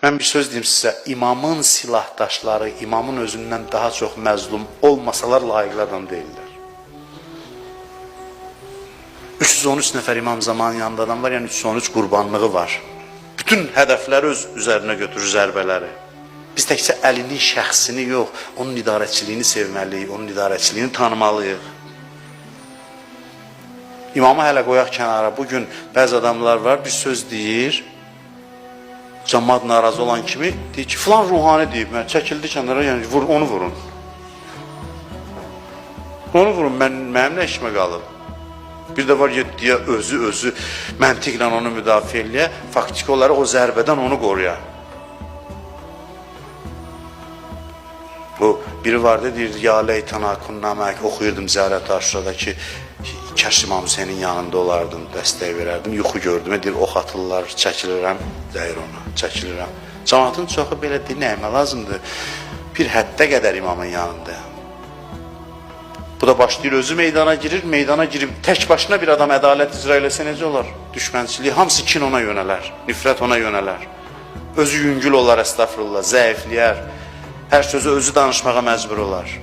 Mən bir söz deyim sizə, imamın silahdaşları imamın özündən daha çox məzlum olmasalar layiqli adam deyirlər. 313 nəfər imam zamanı yanında adam var, yəni 313 qurbanlığı var. Bütün hədəfləri öz üzərinə götürür zərbələri. Biz təkcə Əlinin şəxsini yox, onun idarəçiliyini sevməliyik, onun idarəçiliyini tanımalıyıq. İmamı hələ qoyaq kənara, bugün bəzi adamlar var, bir söz deyir, cəmaat narazı olan kimi deyir ki, filan ruhani deyib, çəkildi kənara, yəni onu vurun. Onu vurun, mənim nə işimə qalıb? Bir də var, deyə özü məntiqlə onu müdafiə eləyə, faktiki olaraq o zərbədən onu qoruya. Bu, biri vardı, deyir, ya leytana kunnamək, oxuyurdum Ziyarət Aşuradakı, Kəş İmam Hüseynin yanında olardım, dəstək verərdim, yuxu gördüm, deyir, ox atırlar, çəkilirəm, deyir ona, çəkilirəm. Cəmaatın çoxu belə deyir, nəyimə lazımdır? Bir həddə qədər imamın yanında. Bu da başlayır, özü meydana girir, meydana girib, tək başına bir adam ədalət icra eləsə necə olar? Düşmənçiliyi, hamısı kin ona yönələr, nifrət ona yönələr. Özü yüngül olar, əstəğfurullah, zəifləyər, hər sözü özü danışmağa məcbur olar.